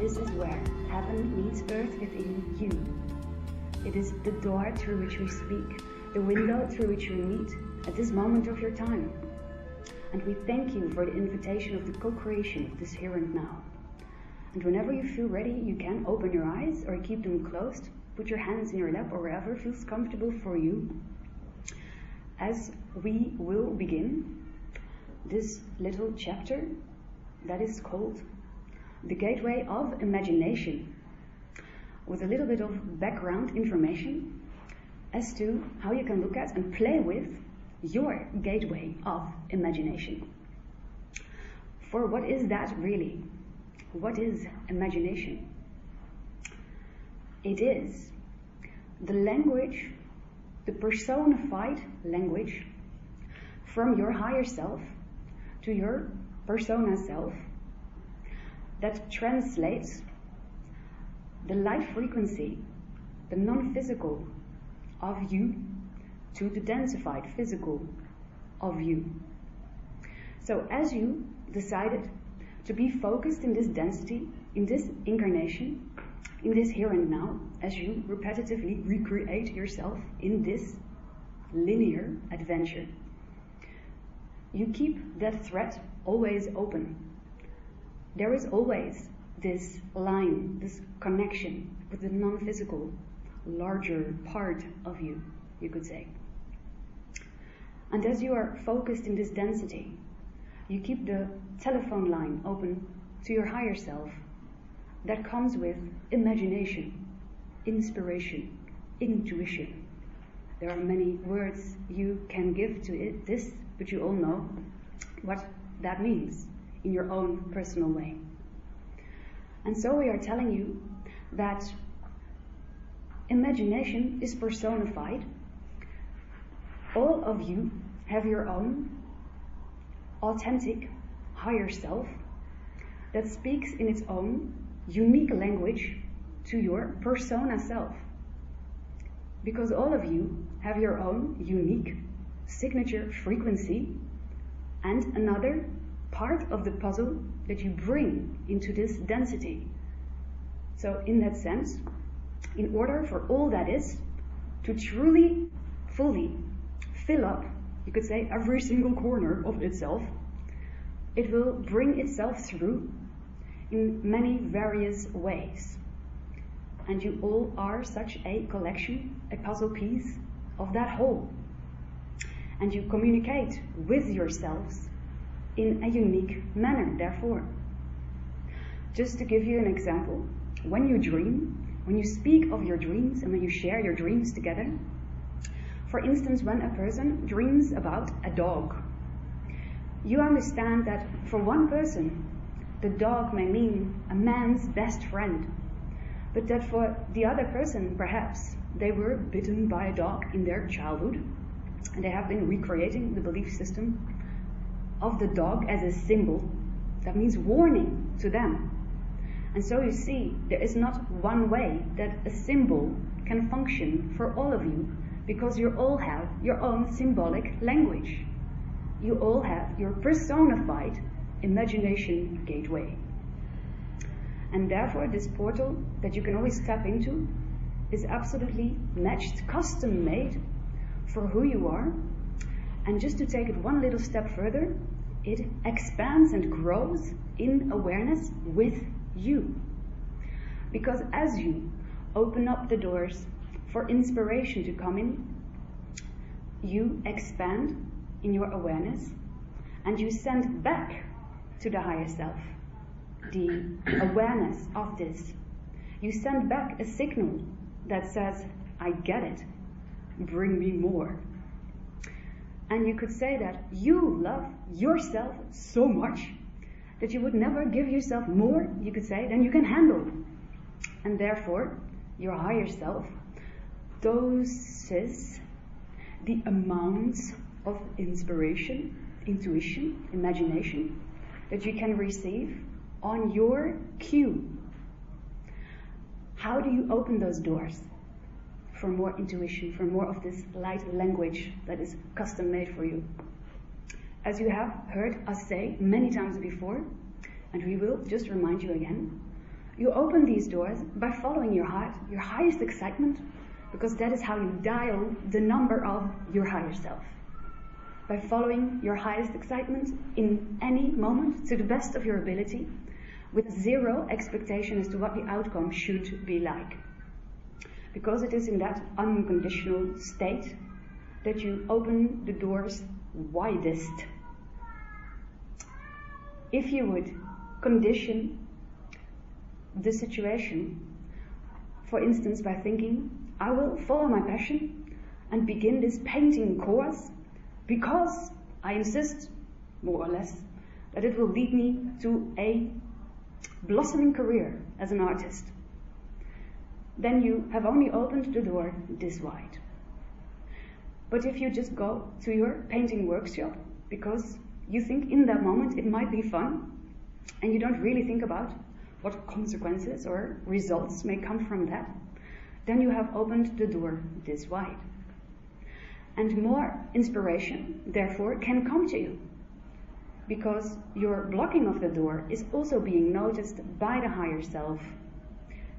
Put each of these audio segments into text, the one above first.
this is where heaven meets earth within you. It is the door through which we speak, the window through which we meet at this moment of your time. And we thank you for the invitation of the co-creation of this here and now. And whenever you feel ready, you can open your eyes or keep them closed. Put your hands in your lap or wherever feels comfortable for you. As we will begin this little chapter that is called The Gateway of Imagination, with a little bit of background information as to how you can look at and play with your gateway of imagination. For what is that really? What is imagination? It is the language, the personified language from your higher self to your persona self that translates the light frequency, the non-physical of you to the densified physical of you. So as you decided to be focused in this density, in this incarnation, in this here and now, as you repetitively recreate yourself in this linear adventure, you keep that thread always open. There is always this line, this connection with the non-physical, larger part of you, you could say. And as you are focused in this density, you keep the telephone line open to your higher self that comes with imagination, inspiration, intuition. There are many words you can give to this, but you all know what that means in your own personal way. And so we are telling you that imagination is personified. All of you have your own authentic higher self that speaks in its own unique language to your persona self. Because all of you have your own unique signature frequency and another part of the puzzle that you bring into this density. So in that sense, in order for all that is to truly, fully fill up, you could say, every single corner of itself, it will bring itself through in many various ways. And you all are such a collection, a puzzle piece of that whole. And you communicate with yourselves in a unique manner, therefore. Just to give you an example, when you dream, when you speak of your dreams and when you share your dreams together, for instance, when a person dreams about a dog, you understand that for one person, the dog may mean a man's best friend, but that for the other person, perhaps, they were bitten by a dog in their childhood, and they have been recreating the belief system of the dog as a symbol that means warning to them. And so you see, there is not one way that a symbol can function for all of you, because you all have your own symbolic language. You all have your personified imagination gateway. And therefore this portal that you can always tap into is absolutely matched, custom made for who you are. And just to take it one little step further, it expands and grows in awareness with you. Because as you open up the doors for inspiration to come in, you expand in your awareness and you send back to the higher self the awareness of this. You send back a signal that says, I get it, bring me more. And you could say that you love yourself so much that you would never give yourself more, you could say, than you can handle. And therefore, your higher self doses the amount of inspiration, intuition, imagination that you can receive on your cue. How do you open those doors for more intuition, for more of this light language that is custom made for you? As you have heard us say many times before, and we will just remind you again, You open these doors by following your heart, your highest excitement, because that is how you dial the number of your higher self. By following your highest excitement in any moment to the best of your ability, with zero expectation as to what the outcome should be like. Because it is in that unconditional state that you open the doors widest. If you would condition the situation, for instance by thinking, I will follow my passion and begin this painting course because I insist, more or less, that it will lead me to a blossoming career as an artist, then you have only opened the door this wide. But if you just go to your painting workshop because you think in that moment it might be fun, and you don't really think about what consequences or results may come from that, then you have opened the door this wide. And more inspiration, therefore, can come to you, because your blocking of the door is also being noticed by the higher self.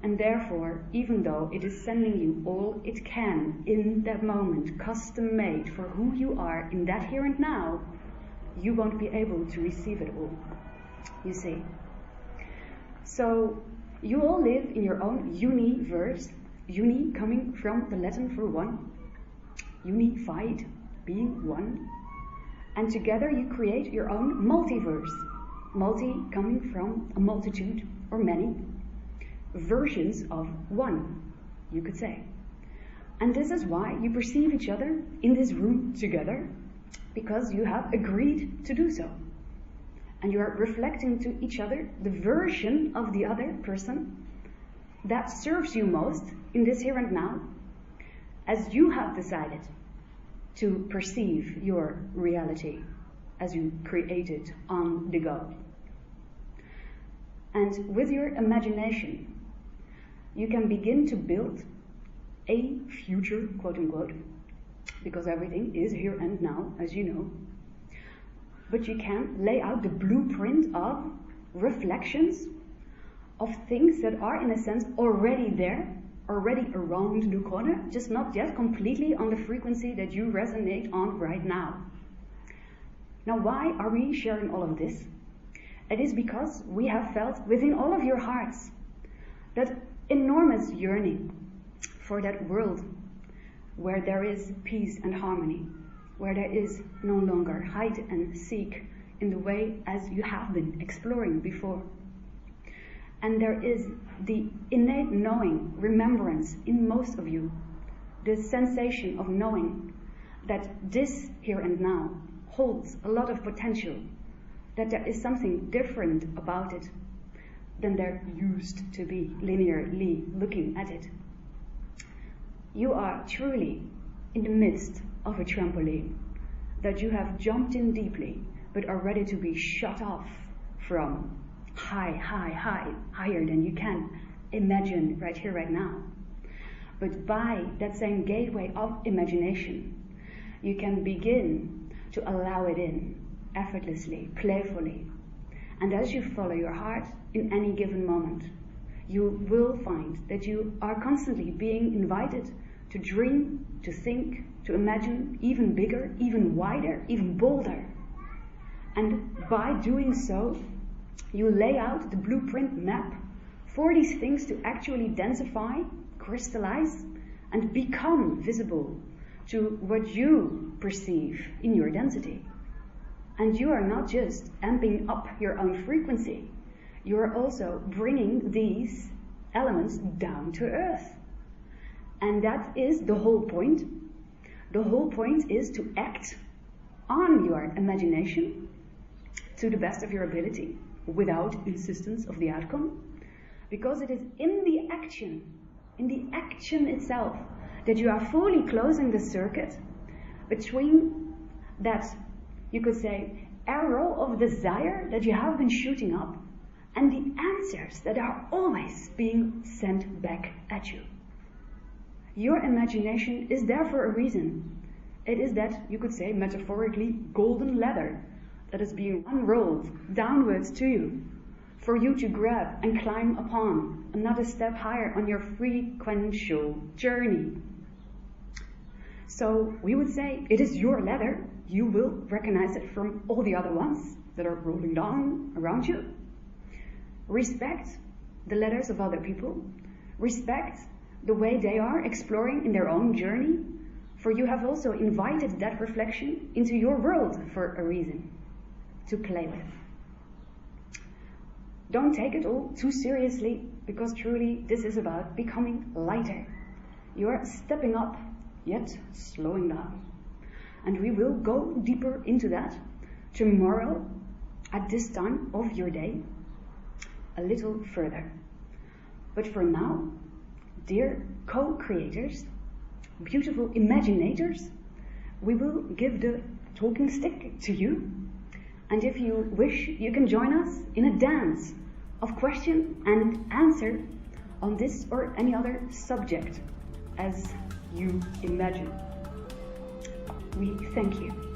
And therefore, even though it is sending you all it can in that moment, custom made for who you are in that here and now, you won't be able to receive it all, you see. So, you all live in your own universe, uni coming from the Latin for one, unified, being one, and together you create your own multiverse, multi coming from a multitude or many versions of one, you could say. And this is why you perceive each other in this room together, because you have agreed to do so. And you are reflecting to each other the version of the other person that serves you most in this here and now, as you have decided to perceive your reality as you create it on the go. And with your imagination, you can begin to build a future, quote unquote, because everything is here and now, as you know. But you can lay out the blueprint of reflections of things that are, in a sense, already there, already around the corner, just not yet completely on the frequency that you resonate on right now. Now, why are we sharing all of this? It is because we have felt within all of your hearts that enormous yearning for that world where there is peace and harmony, where there is no longer hide and seek in the way as you have been exploring before. And there is the innate knowing, remembrance in most of you, the sensation of knowing that this here and now holds a lot of potential, that there is something different about it than there used to be, linearly looking at it. You are truly in the midst of a trampoline that you have jumped in deeply, but are ready to be shot off from higher than you can imagine right here, right now. But by that same gateway of imagination, you can begin to allow it in effortlessly, playfully. And as you follow your heart in any given moment, you will find that you are constantly being invited to dream, to think, to imagine even bigger, even wider, even bolder. And by doing so, you lay out the blueprint map for these things to actually densify, crystallize, and become visible to what you perceive in your density. And you are not just amping up your own frequency, you are also bringing these elements down to earth. And that is the whole point. The whole point is to act on your imagination to the best of your ability, without insistence of the outcome, because it is in the action itself, that you are fully closing the circuit between that, you could say, arrow of desire that you have been shooting up and the answers that are always being sent back at you. Your imagination is there for a reason. It is that, you could say, metaphorically, golden ladder that is being unrolled downwards to you for you to grab and climb upon another step higher on your frequential journey. So we would say it is your ladder. You will recognize it from all the other ones that are rolling down around you. Respect the ladders of other people. Respect the way they are exploring in their own journey, for you have also invited that reflection into your world for a reason, to play with. Don't take it all too seriously, because truly this is about becoming lighter. You are stepping up, yet slowing down. And we will go deeper into that tomorrow at this time of your day, a little further. But for now, dear co-creators, beautiful imaginators, we will give the talking stick to you. And if you wish, you can join us in a dance of question and answer on this or any other subject as you imagine. We thank you.